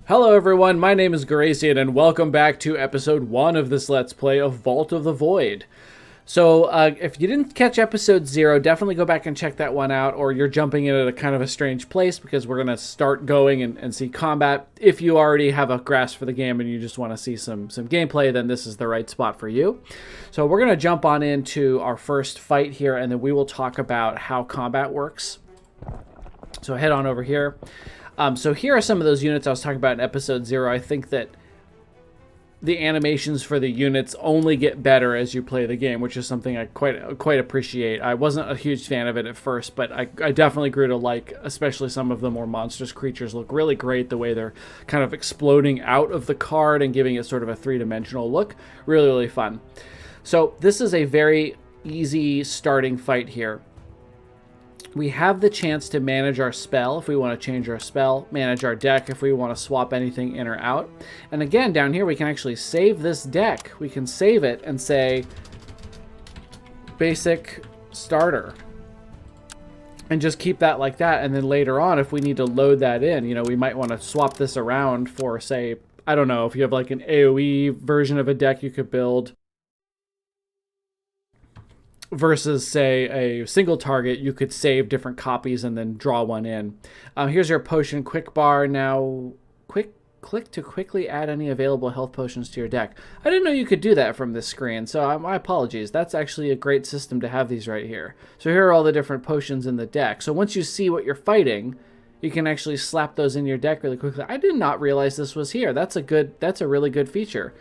Hello everyone, my name is Gracian and welcome back to episode 1 of this Let's Play of Vault of the Void. So if you didn't catch episode 0, definitely go back and check that one out, or you're jumping in at a kind of a strange place because we're going to start going and see combat. If you already have a grasp for the game and you just want to see some gameplay, then this is the right spot for you. So we're going to jump on into our first fight here, and then we will talk about how combat works. So head on over here. So here are some of those units I was talking about in episode 0. I think that the animations for the units only get better as you play the game, which is something I quite appreciate. I wasn't a huge fan of it at first, but I definitely grew to like, especially some of the more monstrous creatures look really great. The way they're kind of exploding out of the card and giving it sort of a three-dimensional look. Really, really fun. So this is a very easy starting fight here. We have the chance to manage our spell if we want to change our spell, manage our deck if we want to swap anything in or out. And again, down here we can actually save this deck. We can save it and say basic starter. And just keep that like that. And then later on, if we need to load that in, you know, we might want to swap this around for, say, I don't know, if you have like an AoE version of a deck you could build versus, say, a single target, you could save different copies and then draw one in. Here's your potion quick bar. Now, click to quickly add any available health potions to your deck. I didn't know you could do that from this screen, so my apologies. That's actually a great system to have these right here. So here are all the different potions in the deck. So once you see what you're fighting, you can actually slap those in your deck really quickly. I did not realize this was here. That's a really good feature.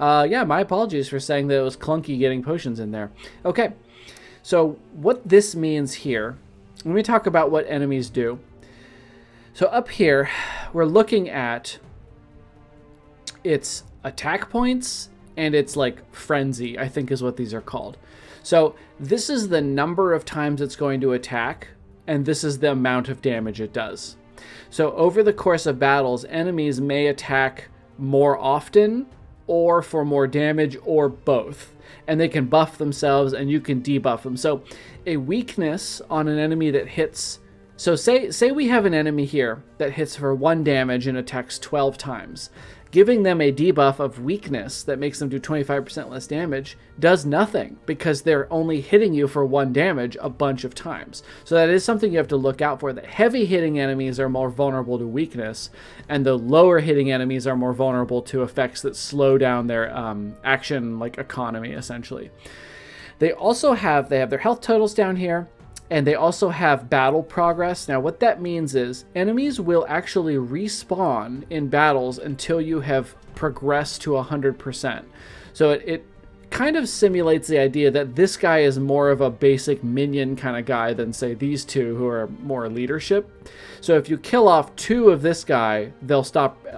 Yeah, my apologies for saying that it was clunky getting potions in there. Okay, so what this means here, let me talk about what enemies do. So up here, we're looking at its attack points and its like frenzy, I think is what these are called. So this is the number of times it's going to attack, and this is the amount of damage it does. So over the course of battles, enemies may attack more often or for more damage, or both. And they can buff themselves and you can debuff them. So a weakness on an enemy that hits, so say we have an enemy here that hits for 1 damage and attacks 12 times. Giving them a debuff of weakness that makes them do 25% less damage does nothing, because they're only hitting you for 1 damage a bunch of times. So that is something you have to look out for. The heavy hitting enemies are more vulnerable to weakness, and the lower hitting enemies are more vulnerable to effects that slow down their action, like economy, essentially. They have their health totals down here, and they also have battle progress. Now what that means is enemies will actually respawn in battles until you have progressed to 100%. So it kind of simulates the idea that this guy is more of a basic minion kind of guy than, say, these two who are more leadership. So if you kill off 2 of this guy,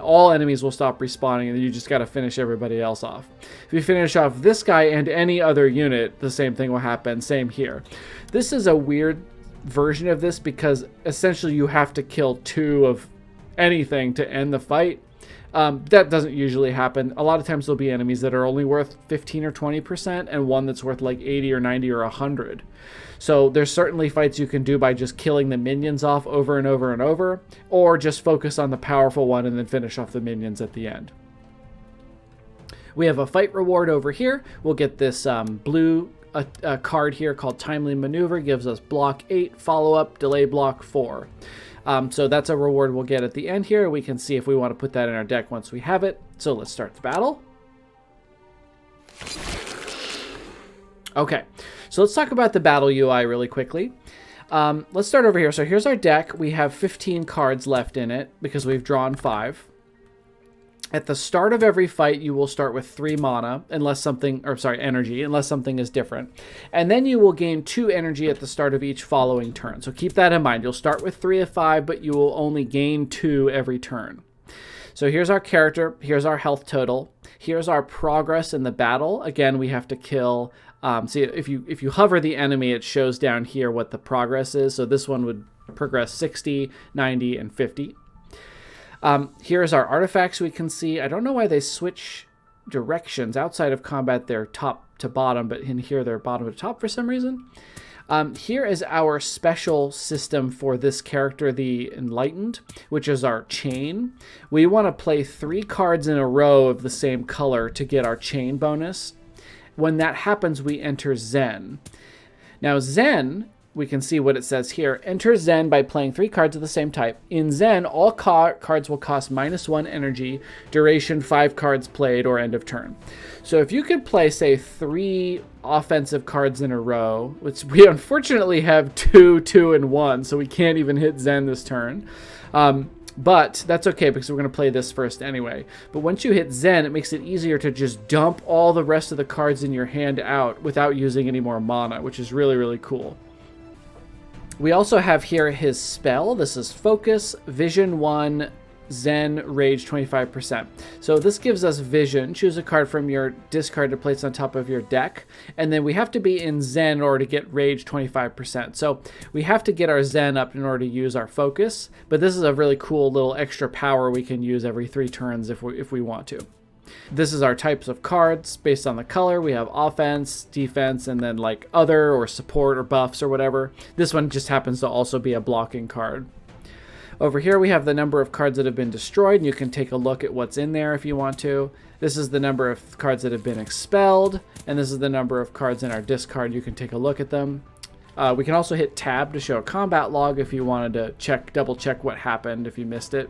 all enemies will stop respawning, and you just got to finish everybody else off. If you finish off this guy and any other unit, the same thing will happen. Same here. This is a weird version of this because essentially you have to kill 2 of anything to end the fight. That doesn't usually happen. A lot of times there'll be enemies that are only worth 15 or 20% and one that's worth like 80 or 90 or 100. So there's certainly fights you can do by just killing the minions off over and over and over, or just focus on the powerful one and then finish off the minions at the end. We have a fight reward over here. We'll get this blue card here called Timely Maneuver. Gives us block 8, follow-up, delay block 4. So that's a reward we'll get at the end here. We can see if we want to put that in our deck once we have it. So let's start the battle. Okay, so let's talk about the battle UI really quickly. Let's start over here. So here's our deck. We have 15 cards left in it because we've drawn 5. At the start of every fight, you will start with 3 mana, energy, unless something is different. And then you will gain 2 energy at the start of each following turn. So keep that in mind. You'll start with 3 of 5, but you will only gain 2 every turn. So here's our character. Here's our health total. Here's our progress in the battle. Again, we have to kill. See, if you hover the enemy, it shows down here what the progress is. So this one would progress 60, 90, and 50. Here's our artifacts we can see. I don't know why they switch directions. Outside of combat, they're top to bottom, but in here they're bottom to top for some reason. Here is our special system for this character, the Enlightened, which is our chain. We want to play 3 cards in a row of the same color to get our chain bonus. When that happens, we enter Zen. Now, Zen, we can see what it says here. Enter Zen by playing 3 cards of the same type. In Zen, all cards will cost -1 energy, duration 5 cards played, or end of turn. So if you could play, say, 3 offensive cards in a row, which we unfortunately have 2, 2, and 1, so we can't even hit Zen this turn. But that's okay because we're going to play this first anyway. But once you hit Zen, it makes it easier to just dump all the rest of the cards in your hand out without using any more mana, which is really, really cool. We also have here his spell. This is Focus, Vision 1, Zen, Rage 25%. So this gives us Vision. Choose a card from your discard to place on top of your deck. And then we have to be in Zen in order to get Rage 25%. So we have to get our Zen up in order to use our Focus. But this is a really cool little extra power we can use every 3 turns if we want to. This is our types of cards based on the color. We have offense, defense, and then like other or support or buffs or whatever. This one just happens to also be a blocking card. Over here we have the number of cards that have been destroyed, and you can take a look at what's in there if you want to. This is the number of cards that have been expelled, and this is the number of cards in our discard. You can take a look at them. We can also hit tab to show a combat log if you wanted to double check what happened if you missed it.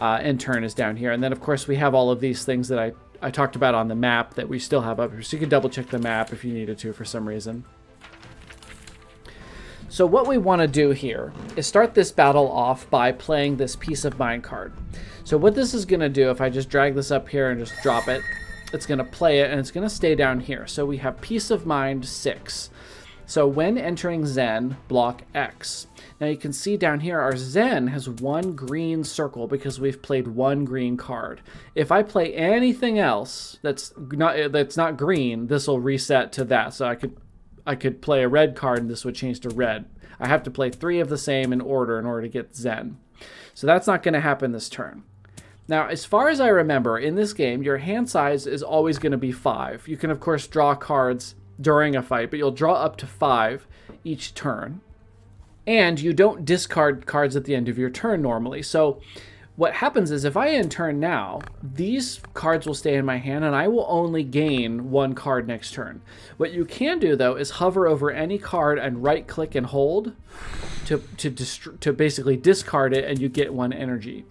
End turn is down here. And then, of course, we have all of these things that I talked about on the map that we still have up here. So you can double check the map if you needed to for some reason. So what we want to do here is start this battle off by playing this Peace of Mind card. So what this is going to do, if I just drag this up here and just drop it, it's going to play it and it's going to stay down here. So we have Peace of Mind 6. So when entering Zen, block X. Now you can see down here our Zen has 1 green circle because we've played 1 green card. If I play anything else that's not green, this will reset to that. So I could play a red card and this would change to red. I have to play 3 of the same in order to get Zen. So that's not going to happen this turn. Now, as far as I remember, in this game, your hand size is always going to be 5. You can, of course, draw cards during a fight, but you'll draw up to 5 each turn. And you don't discard cards at the end of your turn normally. So what happens is if I end turn now, these cards will stay in my hand and I will only gain 1 card next turn. What you can do, though, is hover over any card and right-click and hold to basically discard it, and you get 1 energy.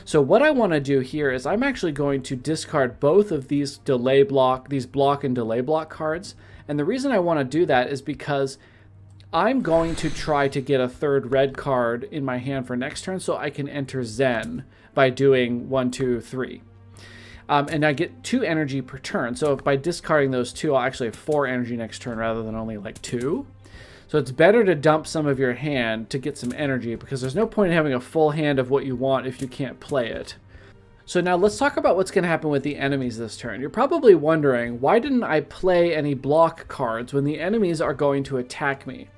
So what I want to do here is I'm actually going to discard both of these block and delay block cards. And the reason I want to do that is because I'm going to try to get a 3rd red card in my hand for next turn so I can enter Zen by doing 1, 2, 3. And I get 2 energy per turn. So by discarding those 2, I'll actually have 4 energy next turn rather than only like 2. So it's better to dump some of your hand to get some energy because there's no point in having a full hand of what you want if you can't play it. So now let's talk about what's going to happen with the enemies this turn. You're probably wondering, why didn't I play any block cards when the enemies are going to attack me?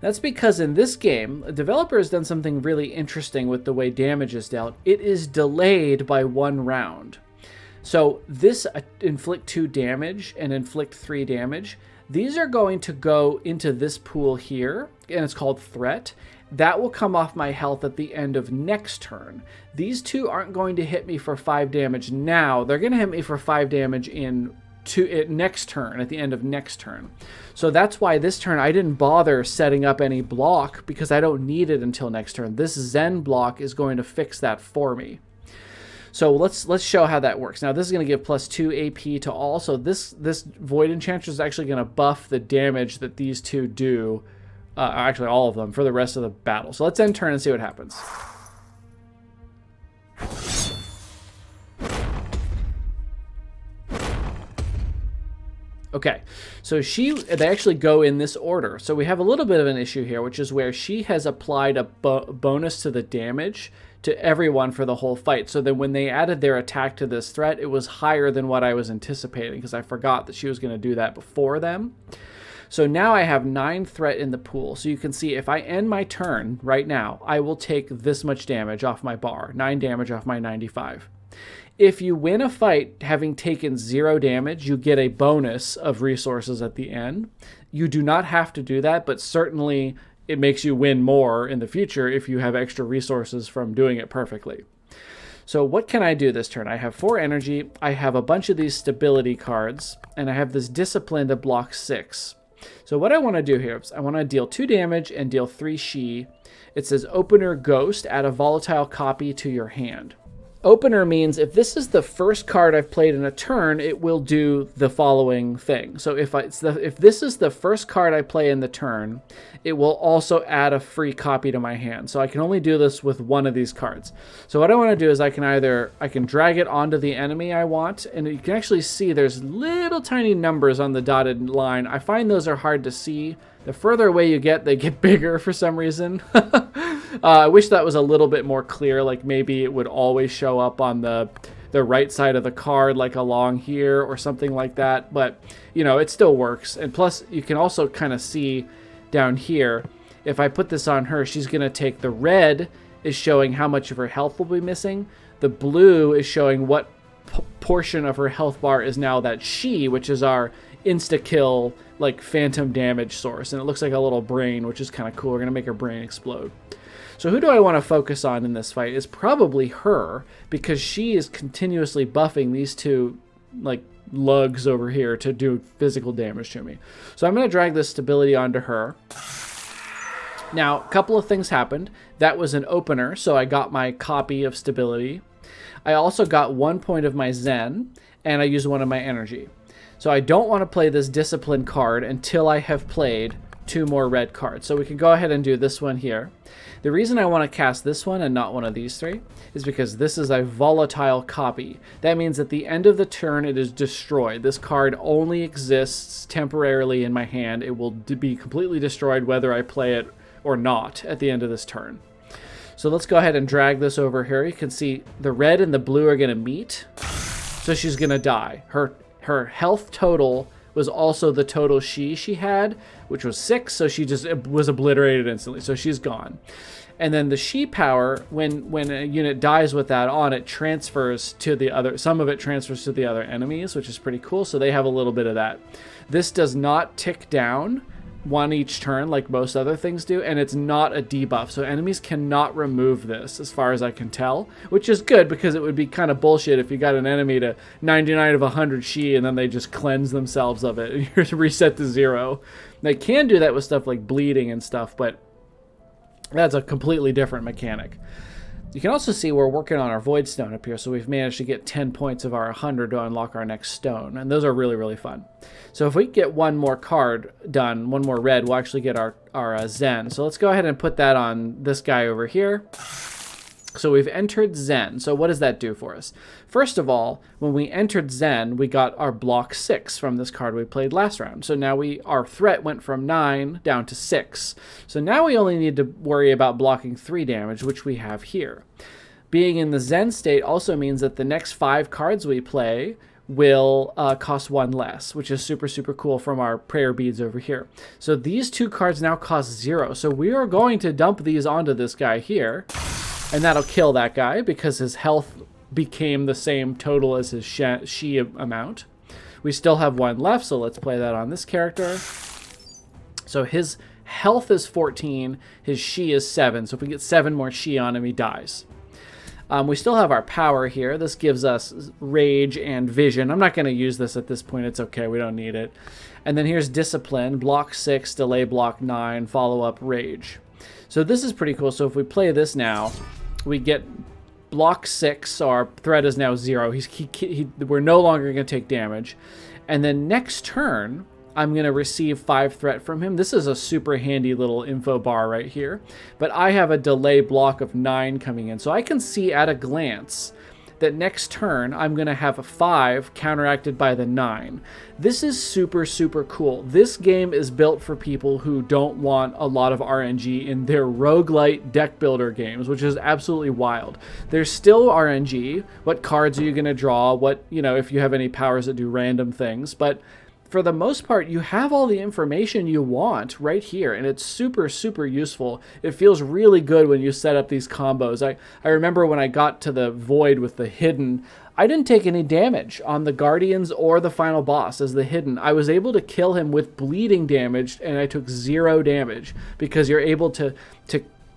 That's because in this game, a developer has done something really interesting with the way damage is dealt. It is delayed by 1 round. So this inflict 2 damage and inflict 3 damage. These are going to go into this pool here, and it's called Threat. That will come off my health at the end of next turn. These 2 aren't going to hit me for 5 damage now. They're going to hit me for 5 damage next turn, at the end of next turn. So that's why this turn I didn't bother setting up any block because I don't need it until next turn. This Zen block is going to fix that for me. So let's show how that works. Now this is going to give +2 AP to all. So this Void Enchantress is actually going to buff the damage that these 2 do. Actually, all of them for the rest of the battle. So let's end turn and see what happens. Okay, so they actually go in this order. So we have a little bit of an issue here, which is where she has applied a bonus to the damage to everyone for the whole fight. So then when they added their attack to this threat, it was higher than what I was anticipating because I forgot that she was going to do that before them. So now I have 9 threat in the pool. So you can see if I end my turn right now, I will take this much damage off my bar, 9 damage off my 95. If you win a fight having taken 0 damage, you get a bonus of resources at the end. You do not have to do that, but certainly it makes you win more in the future if you have extra resources from doing it perfectly. So what can I do this turn? I have 4 energy, I have a bunch of these stability cards, and I have this discipline to block 6. So what I want to do here is I want to deal 2 damage and deal 3 Shi. It says Opener Ghost, add a volatile copy to your hand. Opener means if this is the first card I've played in a turn, it will do the following thing. So if this is the first card I play in the turn, it will also add a free copy to my hand. So I can only do this with one of these cards. So what I want to do is I can drag it onto the enemy I want, and you can actually see there's little tiny numbers on the dotted line. I find those are hard to see. The further away you get, they get bigger for some reason. I wish that was a little bit more clear, like maybe it would always show up on the right side of the card, like along here or something like that. But, you know, it still works. And plus, you can also kind of see down here, if I put this on her, she's going to take the red is showing how much of her health will be missing. The blue is showing what portion of her health bar is now that Shi, which is our insta-kill, like phantom damage source. And it looks like a little brain, which is kind of cool. We're going to make her brain explode. So who do I want to focus on in this fight? Is probably her, because she is continuously buffing these two like lugs over here to do physical damage to me. So I'm going to drag this stability onto her. Now, a couple of things happened. That was an opener, so I got my copy of stability. I also got 1 point of my Zen, and I used 1 of my energy. So I don't want to play this discipline card until I have played 2 more red cards. So we can go ahead and do this one here. The reason I want to cast this one and not one of these 3 is because this is a volatile copy. That means at the end of the turn it is destroyed. This card only exists temporarily in my hand. It will be completely destroyed whether I play it or not at the end of this turn. So let's go ahead and drag this over here. You can see the red and the blue are going to meet. So she's going to die. Her health total was also the total she had, which was 6, so she just was obliterated instantly, so she's gone. And then the Shi power, when a unit dies with that on, it transfers to the other, some of it transfers to the other enemies, which is pretty cool, so they have a little bit of that. This does not tick down 1 each turn like most other things do, and it's not a debuff, so enemies cannot remove this as far as I can tell, which is good because it would be kind of bullshit if you got an enemy to 99 of 100 Shi and then they just cleanse themselves of it and you're reset to 0. They can do that with stuff like bleeding and stuff, but that's a completely different mechanic. You can also see we're working on our Void Stone up here, so we've managed to get 10 points of our 100 to unlock our next stone, and those are really, really fun. So if we get 1 more card done, 1 more red, we'll actually get our Zen. So let's go ahead and put that on this guy over here. So we've entered Zen. So what does that do for us? First of all, when we entered Zen, we got our block 6 from this card we played last round. So now our threat went from 9 down to 6. So now we only need to worry about blocking 3 damage, which we have here. Being in the Zen state also means that the next 5 cards we play will cost 1 less, which is super, super cool from our prayer beads over here. So these 2 cards now cost 0. So we are going to dump these onto this guy here. And that'll kill that guy because his health became the same total as his Shi amount. We still have 1 left, so let's play that on this character. So his health is 14, his Shi is 7. So if we get 7 more Shi on him, he dies. We still have our power here. This gives us rage and vision. I'm not going to use this at this point. It's okay. We don't need it. And then here's discipline, block 6, delay block 9, follow up rage. So this is pretty cool. So if we play this now, we get block 6, so our threat is now 0. We're no longer going to take damage. And then next turn, I'm going to receive 5 threat from him. This is a super handy little info bar right here. But I have a delay block of 9 coming in. So I can see at a glance that next turn, I'm going to have a 5 counteracted by the 9. This is super, super cool. This game is built for people who don't want a lot of RNG in their roguelite deck builder games, which is absolutely wild. There's still RNG. What cards are you going to draw? What, if you have any powers that do random things. But for the most part, you have all the information you want right here, and it's super, super useful. It feels really good when you set up these combos. I remember when I got to the Void with the Hidden, I didn't take any damage on the Guardians or the final boss as the Hidden. I was able to kill him with bleeding damage, and I took 0 damage because you're able to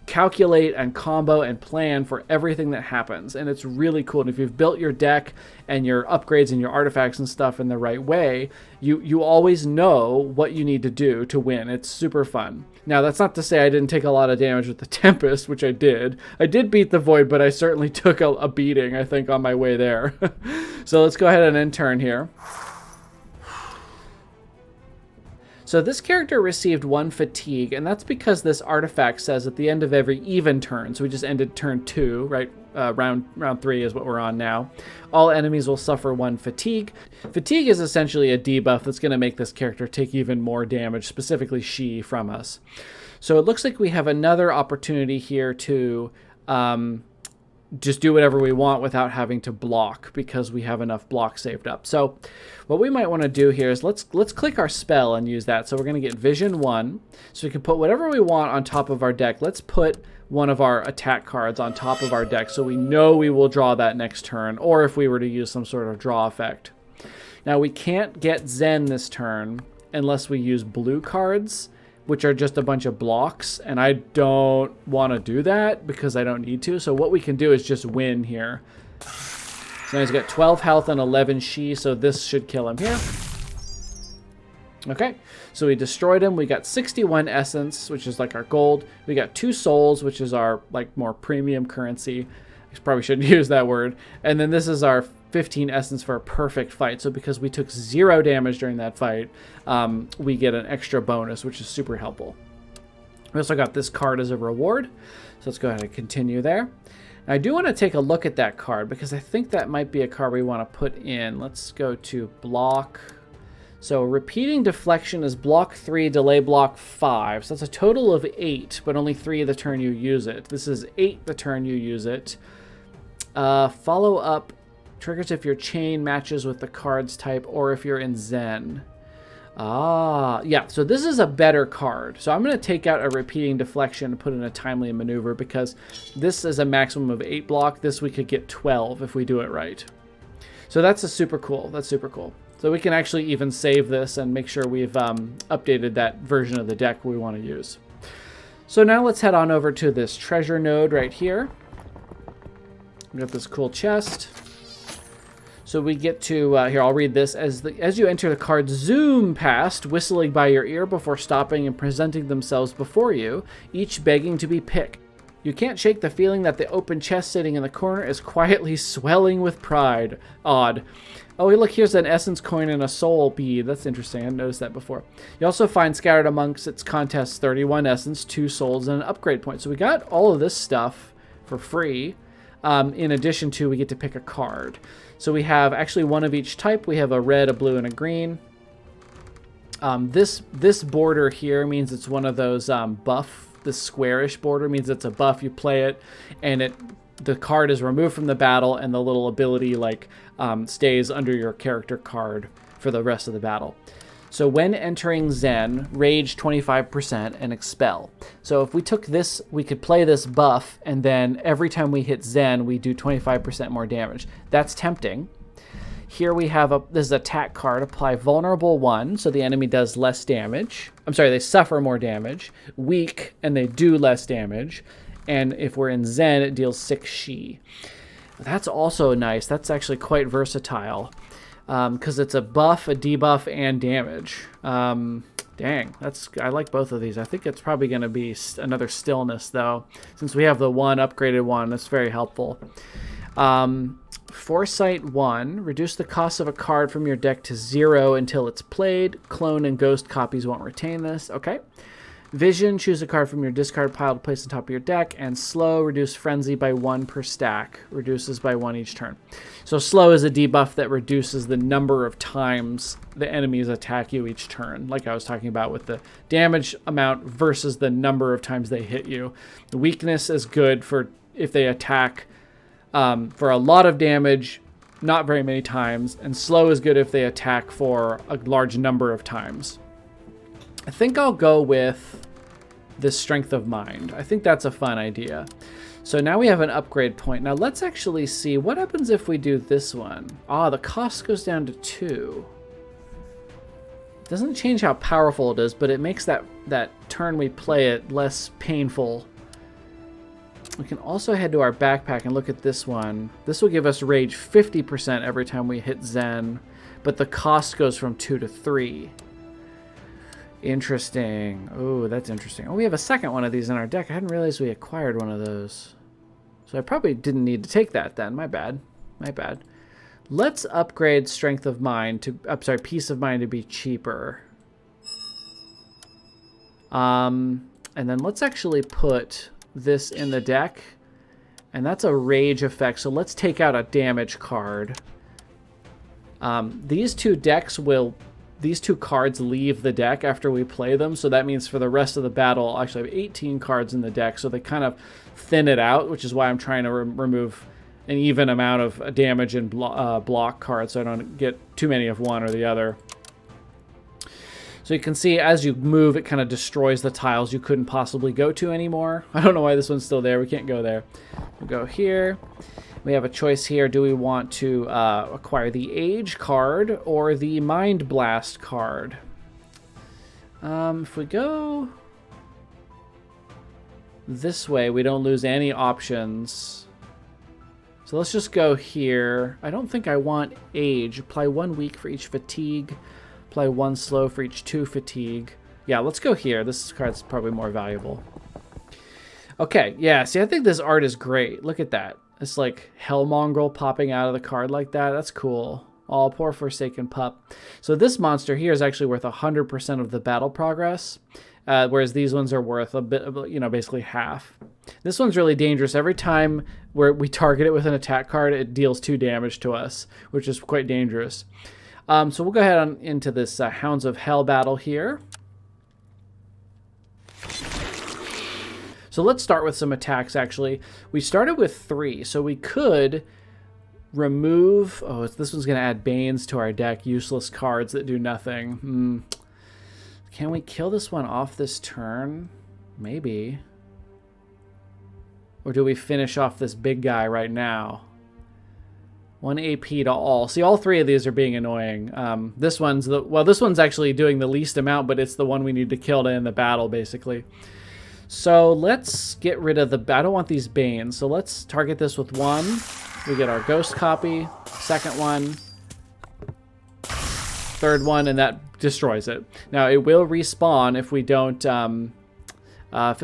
calculate and combo and plan for everything that happens, and it's really cool. And if you've built your deck and your upgrades and your artifacts and stuff in the right way, you always know what you need to do to win. It's super fun. Now, that's not to say I didn't take a lot of damage with the Tempest, which I did. I did beat the Void, but I certainly took a beating, I think, on my way there. So let's go ahead and end turn here. So this character received 1 fatigue, and that's because this artifact says at the end of every even turn, so we just ended turn 2, right? Round 3 is what we're on now. All enemies will suffer 1 fatigue. Fatigue is essentially a debuff that's going to make this character take even more damage, specifically she, from us. So it looks like we have another opportunity here to just do whatever we want without having to block, because we have enough blocks saved up. So what we might want to do here is let's click our spell and use that. So we're going to get Vision 1, so we can put whatever we want on top of our deck. Let's put one of our attack cards on top of our deck so we know we will draw that next turn, or if we were to use some sort of draw effect. Now, we can't get Zen this turn unless we use blue cards, which are just a bunch of blocks, and I don't want to do that because I don't need to. So what we can do is just win here. So now he's got 12 health and 11 she, so this should kill him here. Okay, so we destroyed him. We got 61 essence, which is like our gold. We got 2 souls, which is our like more premium currency. I probably shouldn't use that word. And then this is our 15 essence for a perfect fight. So because we took 0 damage during that fight, we get an extra bonus, which is super helpful. We also got this card as a reward. So let's go ahead and continue there. Now, I do want to take a look at that card because I think that might be a card we want to put in. Let's go to block. So repeating deflection is block 3, delay block 5. So that's a total of 8, but only 3 the turn you use it. This is 8 the turn you use it. Follow up triggers if your chain matches with the card's type or if you're in Zen. Yeah, so this is a better card. So I'm going to take out a repeating deflection and put in a timely maneuver because this is a maximum of 8 block. This we could get 12 if we do it right. So that's super cool. That's super cool. So we can actually even save this and make sure we've updated that version of the deck we want to use. So now let's head on over to this treasure node right here. We got this cool chest. So we get to, here, I'll read this. As you enter, the cards zoom past, whistling by your ear before stopping and presenting themselves before you, each begging to be picked. You can't shake the feeling that the open chest sitting in the corner is quietly swelling with pride. Odd. Oh, look, here's an essence coin and a soul bead. That's interesting. I hadn't noticed that before. You also find scattered amongst its contents 31 essence, 2 souls, and an upgrade point. So we got all of this stuff for free. In addition to, we get to pick a card. So we have actually one of each type. We have a red, a blue, and a green. This border here means it's one of those buff. This squarish border means it's a buff. You play it, and the card is removed from the battle, and the little ability stays under your character card for the rest of the battle. So when entering Zen, rage 25% and expel. So if we took this, we could play this buff, and then every time we hit Zen, we do 25% more damage. That's tempting. Here we have this attack card, apply vulnerable 1, so the enemy does less damage. I'm sorry, they suffer more damage. Weak, and they do less damage. And if we're in Zen, it deals 6 she. That's also nice. That's actually quite versatile. Because it's a buff, a debuff, and damage. Dang, I like both of these. I think it's probably going to be another stillness, though. Since we have the one upgraded one, that's very helpful. Foresight 1, reduce the cost of a card from your deck to 0 until it's played. Clone and ghost copies won't retain this. Okay. Vision, choose a card from your discard pile to place on top of your deck. And slow, reduce frenzy by 1 per stack. Reduces by 1 each turn. So slow is a debuff that reduces the number of times the enemies attack you each turn, like I was talking about with the damage amount versus the number of times they hit you. The weakness is good for if they attack for a lot of damage not very many times, and slow is good if they attack for a large number of times. I think I'll go with this Strength of Mind. I think that's a fun idea. So now we have an upgrade point. Now let's actually see what happens if we do this one. Ah, the cost goes down to 2. Doesn't change how powerful it is, but it makes that turn we play it less painful. We can also head to our backpack and look at this one. This will give us rage 50% every time we hit Zen, but the cost goes from 2 to 3. Interesting. Oh, that's interesting. Oh, we have a second one of these in our deck. I hadn't realized we acquired one of those. So I probably didn't need to take that then. My bad. My bad. Let's upgrade Strength of Mind to... Peace of Mind to be cheaper. And then let's actually put this in the deck. And that's a rage effect. So let's take out a damage card. These two cards leave the deck after we play them, so that means for the rest of the battle, I actually have 18 cards in the deck, so they kind of thin it out, which is why I'm trying to remove an even amount of damage and block cards so I don't get too many of one or the other. So you can see as you move, it kind of destroys the tiles you couldn't possibly go to anymore. I don't know why this one's still there. We can't go there. We'll go here. We have a choice here. Do we want to acquire the Age card or the Mind Blast card? If we go this way, we don't lose any options. So let's just go here. I don't think I want Age. Apply 1 weak for each fatigue. Apply 1 slow for each 2 fatigue. Yeah, let's go here. This card's probably more valuable. Okay, yeah, see, I think this art is great. Look at that. It's like Hell Mongrel popping out of the card like that. That's cool. Oh, poor Forsaken Pup. So this monster here is actually worth 100% of the battle progress, whereas these ones are worth a bit, basically half. This one's really dangerous. Every time we target it with an attack card, it deals 2 damage to us, which is quite dangerous. So we'll go ahead on into this Hounds of Hell battle here. So let's start with some attacks, actually. We started with 3, so we could remove... Oh, this one's going to add Banes to our deck. Useless cards that do nothing. Can we kill this one off this turn? Maybe. Or do we finish off this big guy right now? 1 AP to all. See, all 3 of these are being annoying. This one's actually doing the least amount, but it's the one we need to kill to end the battle, basically. So let's get rid of I don't want these Banes. So let's target this with 1. We get our Ghost copy. Second one. Third one, and that destroys it. Now, it will respawn if we don't... fill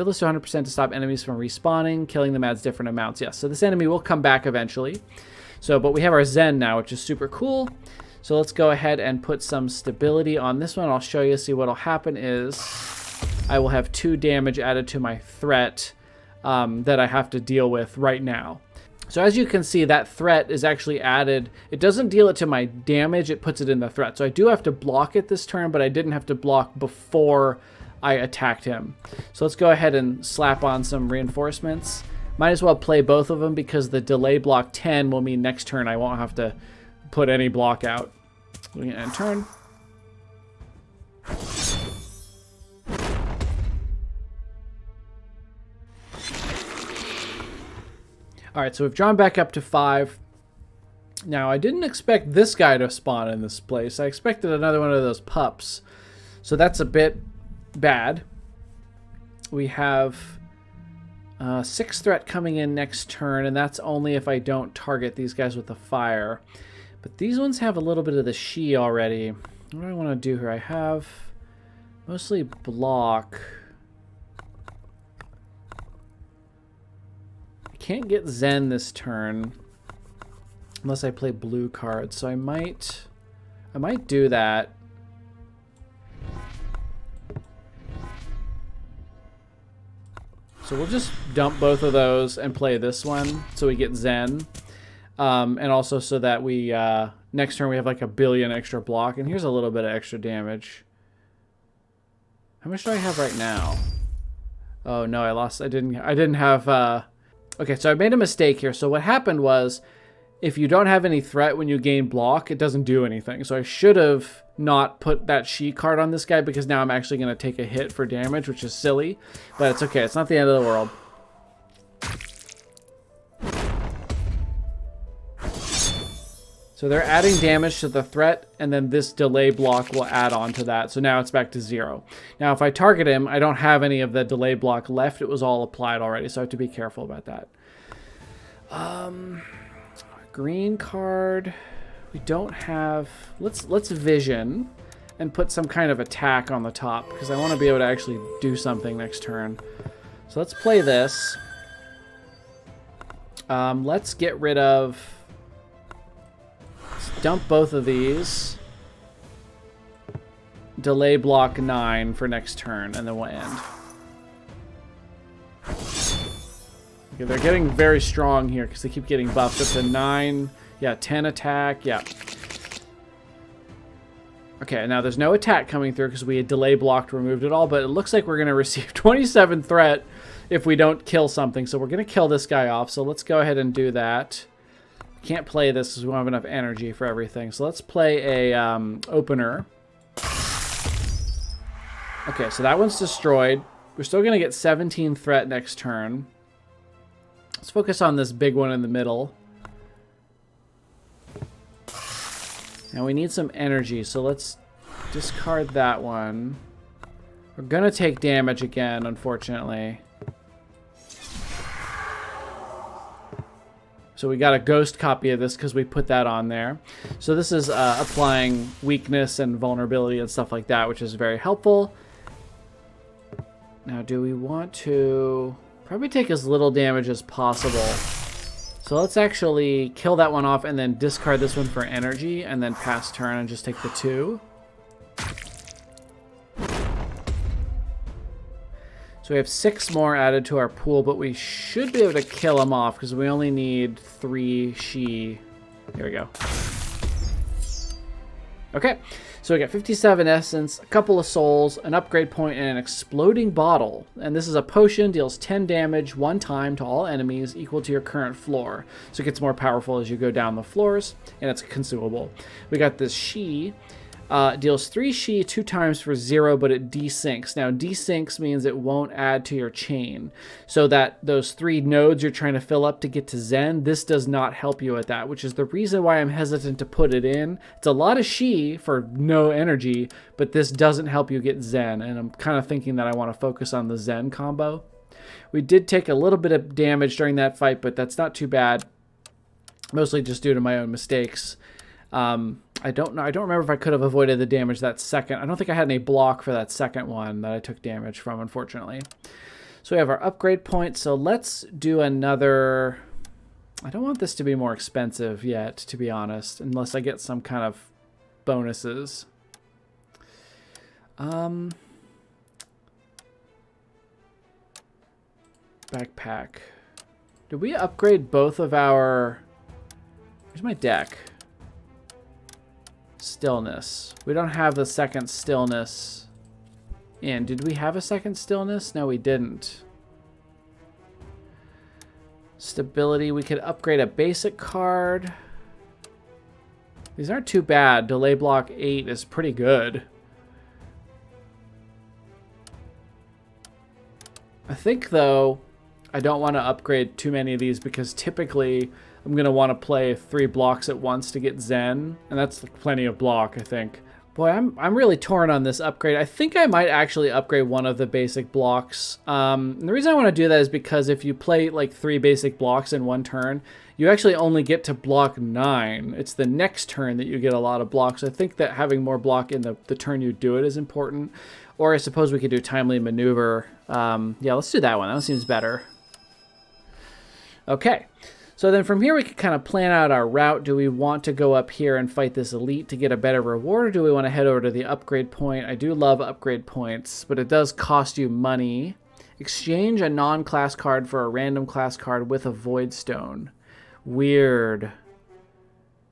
this to 100% to stop enemies from respawning. Killing them adds different amounts. Yes, so this enemy will come back eventually. So, but we have our Zen now, which is super cool. So let's go ahead and put some stability on this one. I'll show you. See, what'll happen is... I will have 2 damage added to my threat that I have to deal with right now. So as you can see, that threat is actually added. It doesn't deal it to my damage, it puts it in the threat. So I do have to block it this turn, but I didn't have to block before I attacked him. So let's go ahead and slap on some reinforcements. Might as well play both of them because the delay block 10 will mean next turn I won't have to put any block out. We can end turn. All right, so we've drawn back up to 5. Now, I didn't expect this guy to spawn in this place. I expected another one of those pups. So that's a bit bad. We have 6 threat coming in next turn, and that's only if I don't target these guys with the fire. But these ones have a little bit of the Shi already. What do I want to do here? I have mostly block. Can't get Zen this turn unless I play blue cards, so I might do that. So we'll just dump both of those and play this one so we get Zen, and also so that we next turn we have like 1 billion extra block, and here's a little bit of extra damage. How much do I have right now? Oh no, I lost. I didn't have. Okay, so I made a mistake here. So what happened was if you don't have any threat when you gain block, it doesn't do anything. So I should have not put that she card on this guy, because now I'm actually going to take a hit for damage, which is silly. But it's okay. It's not the end of the world. So they're adding damage to the threat, and then this delay block will add on to that. So now it's back to 0. Now, if I target him, I don't have any of the delay block left. It was all applied already, so I have to be careful about that. Green card. We don't have... Let's vision and put some kind of attack on the top, because I want to be able to actually do something next turn. So let's play this. Let's get rid of... Dump both of these. Delay block 9 for next turn, and then we'll end. Okay, they're getting very strong here because they keep getting buffed up to 9. Yeah, 10 attack. Yeah. Okay, now there's no attack coming through because we had delay blocked, removed it all, but it looks like we're going to receive 27 threat if we don't kill something. So we're going to kill this guy off. So let's go ahead and do that. Can't play this because we don't have enough energy for everything. So let's play a opener. Okay, so that one's destroyed. We're still going to get 17 threat next turn. Let's focus on this big one in the middle. Now we need some energy, so let's discard that one. We're going to take damage again, unfortunately. So we got a ghost copy of this because we put that on there. So this is applying weakness and vulnerability and stuff like that, which is very helpful. Now, do we want to probably take as little damage as possible? So let's actually kill that one off and then discard this one for energy and then pass turn and just take the 2. So we have 6 more added to our pool, but we should be able to kill them off because we only need 3 she. There we go. Okay, so we got 57 essence, a couple of souls, an upgrade point, and an exploding bottle. And this is a potion, deals 10 damage 1 time to all enemies equal to your current floor. So it gets more powerful as you go down the floors, and it's consumable. We got this she. Deals 3 she 2 times for 0, but it desyncs. Now, desyncs means it won't add to your chain. So that those 3 nodes you're trying to fill up to get to Zen, this does not help you at that, which is the reason why I'm hesitant to put it in. It's a lot of she for no energy, but this doesn't help you get Zen, and I'm kind of thinking that I want to focus on the Zen combo. We did take a little bit of damage during that fight, but that's not too bad. Mostly just due to my own mistakes. I don't know. I don't remember if I could have avoided the damage that second. I don't think I had any block for that second one that I took damage from, unfortunately. So we have our upgrade point. So let's do another... I don't want this to be more expensive yet, to be honest, unless I get some kind of bonuses. Backpack. Did we upgrade both of our... Where's my deck? Stillness. We don't have the second stillness in. Did we have a second stillness? No, we didn't. Stability. We could upgrade a basic card. These aren't too bad. Delay block 8 is pretty good. I think, though, I don't want to upgrade too many of these because typically I'm going to want to play 3 blocks at once to get Zen, and that's plenty of block, I think. Boy, I'm really torn on this upgrade. I think I might actually upgrade one of the basic blocks. And the reason I want to do that is because if you play like 3 basic blocks in one turn, you actually only get to block 9. It's the next turn that you get a lot of blocks. I think that having more block in the turn you do it is important. Or I suppose we could do timely maneuver. Yeah, let's do that one. That one seems better. Okay. So then from here we can kind of plan out our route. Do we want to go up here and fight this elite to get a better reward, or do we want to head over to the upgrade point? I do love upgrade points, but it does cost you money. Exchange a non-class card for a random class card with a void stone. Weird.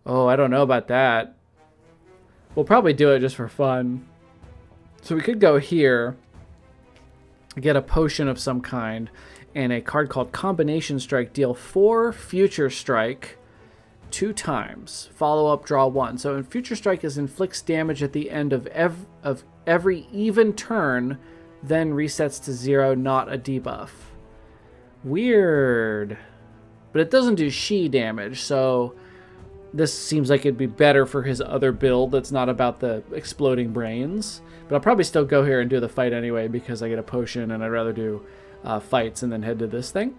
Oh, I don't know about that. We'll probably do it just for fun. So we could go here, get a potion of some kind, and a card called Combination Strike. Deal 4 Future Strike 2 times. Follow up, draw 1. So in Future Strike is inflicts damage at the end of every even turn, then resets to 0, not a debuff. Weird. But it doesn't do she damage, so this seems like it'd be better for his other build that's not about the exploding brains. But I'll probably still go here and do the fight anyway because I get a potion and I'd rather do fights and then head to this thing.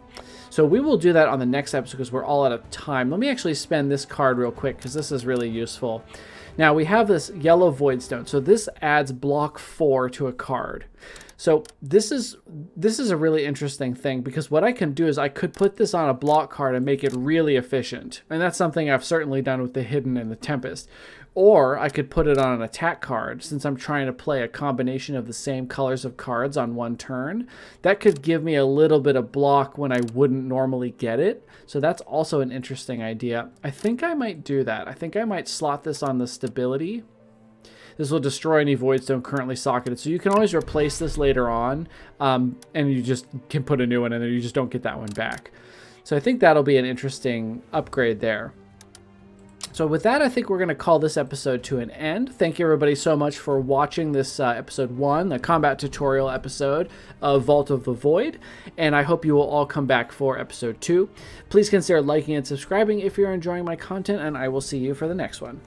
So we will do that on the next episode because we're all out of time. Let me actually spend this card real quick because this is really useful. Now we have this yellow void stone. So this adds block 4 to a card. So this is a really interesting thing because what I can do is I could put this on a block card and make it really efficient. And that's something I've certainly done with the Hidden and the Tempest. Or I could put it on an attack card since I'm trying to play a combination of the same colors of cards on one turn. That could give me a little bit of block when I wouldn't normally get it. So that's also an interesting idea. I think I might do that. I think I might slot this on the stability. This will destroy any Voidstone currently socketed. So you can always replace this later on, and you just can put a new one in there. You just don't get that one back. So I think that'll be an interesting upgrade there. So with that, I think we're going to call this episode to an end. Thank you everybody so much for watching this episode 1, the combat tutorial episode of Vault of the Void. And I hope you will all come back for episode 2. Please consider liking and subscribing if you're enjoying my content, and I will see you for the next one.